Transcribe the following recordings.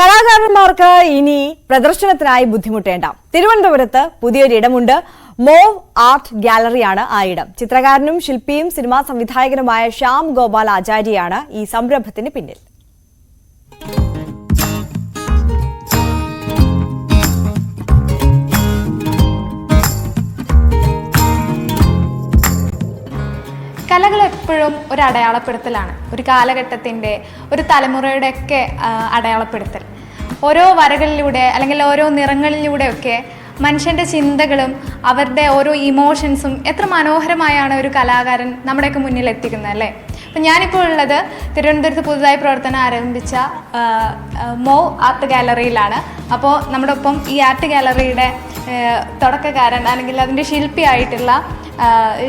കലാകാരന്മാർക്ക് ഇനി പ്രദർശനത്തിനായി ബുദ്ധിമുട്ടേണ്ട. തിരുവനന്തപുരത്ത് പുതിയൊരിടമുണ്ട്. മോവ് ആർട്ട് ഗാലറിയാണ് ആ ഇടം. ചിത്രകാരനും ശില്പിയും സിനിമാ സംവിധായകനുമായ ശ്യാം ഗോപാൽ ആചാര്യയാണ് ഈ സംരംഭത്തിന് പിന്നിൽ. കലകൾ എപ്പോഴും ഒരു അടയാളപ്പെടുത്തലാണ്, ഒരു കാലഘട്ടത്തിൻ്റെ, ഒരു തലമുറയുടെയൊക്കെ അടയാളപ്പെടുത്തൽ. ഓരോ വരകളിലൂടെ അല്ലെങ്കിൽ ഓരോ നിറങ്ങളിലൂടെയൊക്കെ മനുഷ്യൻ്റെ ചിന്തകളും അവരുടെ ഓരോ ഇമോഷൻസും എത്ര മനോഹരമായാണ് ഒരു കലാകാരൻ നമ്മുടെയൊക്കെ മുന്നിൽ എത്തിക്കുന്നത്, അല്ലേ? അപ്പം ഞാനിപ്പോൾ ഉള്ളത് തിരുവനന്തപുരത്ത് പുതുതായി പ്രവർത്തനം ആരംഭിച്ച മോവ് ആർട്ട് ഗാലറിയിലാണ്. അപ്പോൾ നമ്മുടെ ഒപ്പം ഈ ആർട്ട് ഗാലറിയുടെ തുടക്കക്കാരൻ അല്ലെങ്കിൽ അതിൻ്റെ ശില്പിയായിട്ടുള്ള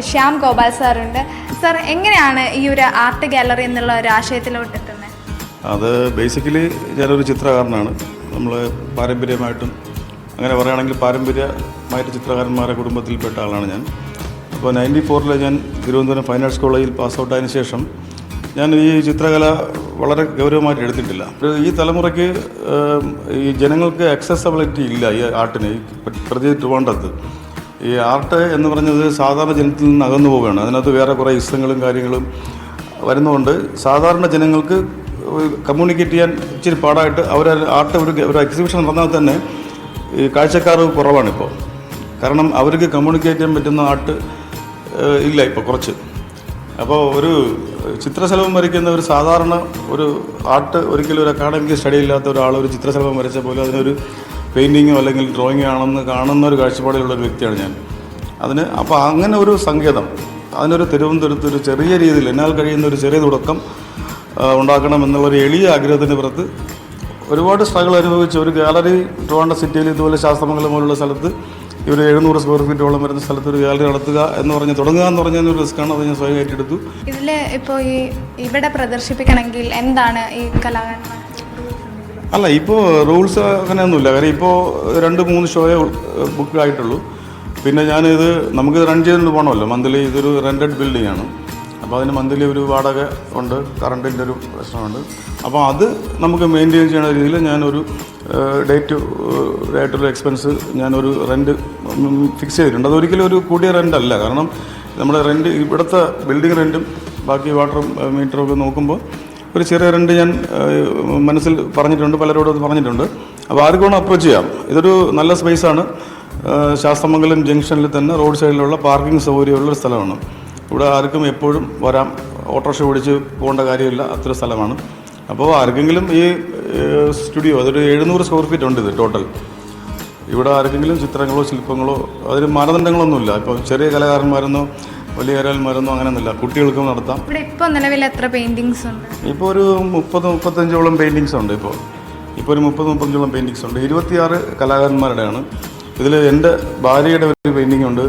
ശ്യാം ഗോപാൽ സാറുണ്ട്. സാർ, എങ്ങനെയാണ് ഈ ഒരു ആർട്ട് ഗാലറി എന്നുള്ള ഒരു ആശയത്തിലോട്ട് എത്തുന്നത്? അത് ബേസിക്കലി ഞാനൊരു ചിത്രകാരനാണ്. നമ്മൾ പാരമ്പര്യമായിട്ടും അങ്ങനെ പറയുകയാണെങ്കിൽ പാരമ്പര്യമായിട്ട് ചിത്രകാരന്മാരുടെ കുടുംബത്തിൽപ്പെട്ട ആളാണ് ഞാൻ. അപ്പോൾ 94 ഞാൻ തിരുവനന്തപുരം ഫൈൻ ആർട്സ് കോളേജിൽ പാസ് ഔട്ടായതിനു ശേഷം ഞാൻ ഈ ചിത്രകല വളരെ ഗൗരവമായിട്ട് എടുത്തിട്ടില്ല. ഈ തലമുറയ്ക്ക് ഈ ജനങ്ങൾക്ക് അക്സസബിലിറ്റി ഇല്ല ഈ ആർട്ടിന്, പ്രത്യേകിച്ച് ട്രിവാൻഡ്രത്ത്. ഈ ആർട്ട് എന്ന് പറഞ്ഞത് സാധാരണ ജനത്തിൽ നിന്ന് അകന്നു പോവുകയാണ്. അതിനകത്ത് വേറെ കുറേ ഇഷ്ടങ്ങളും കാര്യങ്ങളും വരുന്നതുകൊണ്ട് സാധാരണ ജനങ്ങൾക്ക് കമ്മ്യൂണിക്കേറ്റ് ചെയ്യാൻ ഇച്ചിരി പാടായിട്ട് ആർട്ട് ഒരു എക്സിബിഷൻ നടന്നാൽ തന്നെ ഈ കാഴ്ചക്കാർ കുറവാണിപ്പോൾ. കാരണം അവർക്ക് കമ്മ്യൂണിക്കേറ്റ് ചെയ്യാൻ പറ്റുന്ന ആർട്ട് ഇല്ല ഇപ്പോൾ കുറച്ച്. അപ്പോൾ ഒരു ചിത്രശലഭം വരയ്ക്കുന്ന ഒരു സാധാരണ ഒരു ആർട്ട് ഒരിക്കലും ഒരു അക്കാഡമിക് സ്റ്റഡി ഇല്ലാത്ത ഒരാൾ ഒരു ചിത്രശലഭം വരച്ച പോലെ അതിനൊരു പെയിൻറ്റിങ്ങോ അല്ലെങ്കിൽ ഡ്രോയിങ്ങോ ആണെന്ന് കാണുന്ന ഒരു കാഴ്ചപ്പാടിലുള്ളൊരു വ്യക്തിയാണ് ഞാൻ. അപ്പോൾ അങ്ങനെ ഒരു സങ്കേതം, അതിനൊരു തിരുവനന്തപുരത്ത് ഒരു ചെറിയ രീതിയിൽ എന്നാൽ കഴിയുന്ന ഒരു ചെറിയ തുടക്കം ഉണ്ടാക്കണം എന്നുള്ളൊരു എളിയ ആഗ്രഹത്തിൻ്റെ പുറത്ത് ഒരുപാട് സ്ട്രഗിൾ അനുഭവിച്ച് ഒരു ഗാലറി ട്രിവാൻഡ്രം സിറ്റിയിൽ ഇതുപോലെ ശാസ്ത്രമംഗലം പോലുള്ള സ്ഥലത്ത് ഒരു 700 സ്ക്വയർ ഫീറ്റോളം വരുന്ന സ്ഥലത്ത് ഒരു ഗാലറി നടത്തുക എന്ന് പറഞ്ഞ് തുടങ്ങുക എന്ന് പറഞ്ഞ ഒരു റിസ്ക്കാണ്. അത് ഞാൻ സ്വയം ഏറ്റെടുത്തു. ഇതിൽ ഇപ്പോൾ ഇവിടെ പ്രദർശിപ്പിക്കണമെങ്കിൽ എന്താണ് ഈ കലാകാരന്മാർ? അല്ല, ഇപ്പോൾ റൂൾസ് അങ്ങനെയൊന്നുമില്ല. കാര്യം ഇപ്പോൾ 2-3 ഷോയെ ബുക്ക് ആയിട്ടുള്ളൂ. പിന്നെ ഞാനിത് നമുക്ക് റൺ ചെയ്തുകൊണ്ട് പോകണമല്ലോ. മന്ത്ലി ഇതൊരു റെൻറ്റഡ് ബിൽഡിംഗ് ആണ്. അപ്പോൾ അതിന് മന്ത്ലി ഒരു വാടക ഉണ്ട്, കറണ്ടിൻ്റെ ഒരു പ്രശ്നമുണ്ട്. അപ്പോൾ അത് നമുക്ക് മെയിൻറ്റെയിൻ ചെയ്യുന്ന രീതിയിൽ ഞാനൊരു ഡേറ്റ് ആയിട്ടൊരു എക്സ്പെൻസ് ഞാനൊരു റെൻറ്റ് ഫിക്സ് ചെയ്തിട്ടുണ്ട്. അതൊരിക്കലും ഒരു കൂടിയ റെൻ്റല്ല. കാരണം നമ്മുടെ റെൻറ്റ് ഇവിടുത്തെ ബിൽഡിംഗ് റെൻറ്റും ബാക്കി വാട്ടർ മീറ്ററും ഒക്കെ നോക്കുമ്പോൾ ഒരു ചെറിയ റെൻറ്റ് ഞാൻ മനസ്സിൽ പറഞ്ഞിട്ടുണ്ട്, പലരോടും അത് പറഞ്ഞിട്ടുണ്ട്. അപ്പോൾ ആർക്കും വേണം അപ്രോച്ച് ചെയ്യാം. ഇതൊരു നല്ല സ്പേസാണ്. ശാസ്ത്രമംഗലം ജംഗ്ഷനിൽ തന്നെ റോഡ് സൈഡിലുള്ള പാർക്കിംഗ് സൗകര്യമുള്ളൊരു സ്ഥലമാണ്. ഇവിടെ ആർക്കും എപ്പോഴും വരാം, ഓട്ടോറിക്ഷ ഓടിച്ച് പോകേണ്ട കാര്യമില്ല, അത്ര സ്ഥലമാണ്. അപ്പോൾ ആർക്കെങ്കിലും ഈ സ്റ്റുഡിയോ അതൊരു 700 സ്ക്വയർ ഫീറ്റ് ഉണ്ട് ഇത് ടോട്ടൽ. ഇവിടെ ആർക്കെങ്കിലും ചിത്രങ്ങളോ ശില്പങ്ങളോ അതിന് മാനദണ്ഡങ്ങളൊന്നുമില്ല. ഇപ്പോൾ ചെറിയ കലാകാരന്മാരെന്നോ വലിയ കലാകാരന്മാരൊന്നും അങ്ങനെയൊന്നുമില്ല, കുട്ടികൾക്കും നടത്താം. ഇവിടെ ഇപ്പോൾ നിലവിൽ എത്ര പെയിൻറ്റിങ്സ് ഉണ്ട്? ഇപ്പോൾ ഒരു 30-35ഓളം പെയിൻറ്റിങ്സ് ഉണ്ട്. ഇപ്പോൾ ഒരു 30-35ഓളം പെയിൻറ്റിങ്സ് ഉണ്ട്. 26 കലാകാരന്മാരുടെയാണ്. ഇതിൽ എൻ്റെ ഭാര്യയുടെ ഒരു പെയിൻറ്റിംഗ് ഉണ്ട്.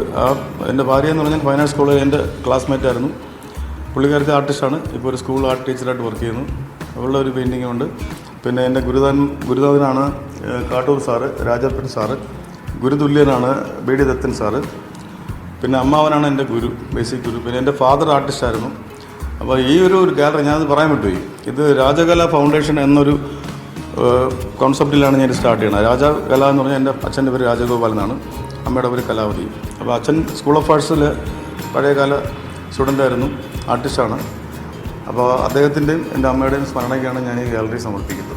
എൻ്റെ ഭാര്യ എന്ന് പറഞ്ഞാൽ ഫൈൻ ആർട്സ് കോളേജ് എൻ്റെ ക്ലാസ്മേറ്റ് ആയിരുന്നു. പുള്ളിക്കാരത്തെ ആർട്ടിസ്റ്റാണ്. ഇപ്പോൾ ഒരു സ്കൂൾ ആർട്ട് ടീച്ചറായിട്ട് വർക്ക് ചെയ്യുന്നു. അവളുടെ ഒരു പെയിൻറ്റിംഗ് ഉണ്ട്. പിന്നെ എൻ്റെ ഗുരുനാഥനാണ് കാട്ടൂർ സാറ്, രാജപ്പൻ സാറ്. ഗുരുതുല്യനാണ് ബി ഡി ദത്തൻ സാറ്. പിന്നെ അമ്മാവനാണ് എൻ്റെ ഗുരു, ബേസിക് ഗുരു. പിന്നെ എൻ്റെ ഫാദർ ആർട്ടിസ്റ്റായിരുന്നു. അപ്പോൾ ഈ ഒരു ഗാലറി ഞാനത് പറയാൻ പറ്റുപോയി. ഇത് രാജകല ഫൗണ്ടേഷൻ എന്നൊരു കോൺസെപ്റ്റിലാണ് ഞാൻ സ്റ്റാർട്ട് ചെയ്യുന്നത്. രാജകല എന്ന് പറഞ്ഞാൽ എൻ്റെ അച്ഛൻ്റെ പേര് രാജഗോപാൽ എന്നാണ്, അമ്മയുടെ പേര് കലാവതി. അപ്പോൾ അച്ഛൻ സ്കൂൾ ഓഫ് ആർട്സിൽ പഴയകാല സ്റ്റുഡൻ്റായിരുന്നു, ആർട്ടിസ്റ്റാണ്. അപ്പോൾ അദ്ദേഹത്തിൻ്റെയും എൻ്റെ അമ്മയുടെയും സ്മരണയ്ക്കാണ് ഞാൻ ഈ ഗാലറി സമർപ്പിക്കുന്നത്.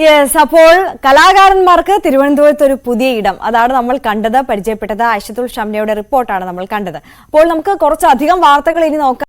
യെസ്, അപ്പോൾ കലാകാരന്മാർക്ക് തിരുവനന്തപുരത്ത് ഒരു പുതിയ ഇടം, അതാണ് നമ്മൾ കണ്ടത്, പരിചയപ്പെട്ടത്. ഐഷത്തുൽ ഷംനയുടെ റിപ്പോർട്ടാണ് നമ്മൾ കണ്ടത്. അപ്പോൾ നമുക്ക് കുറച്ചധികം വാർത്തകൾ ഇനി നോക്കാം.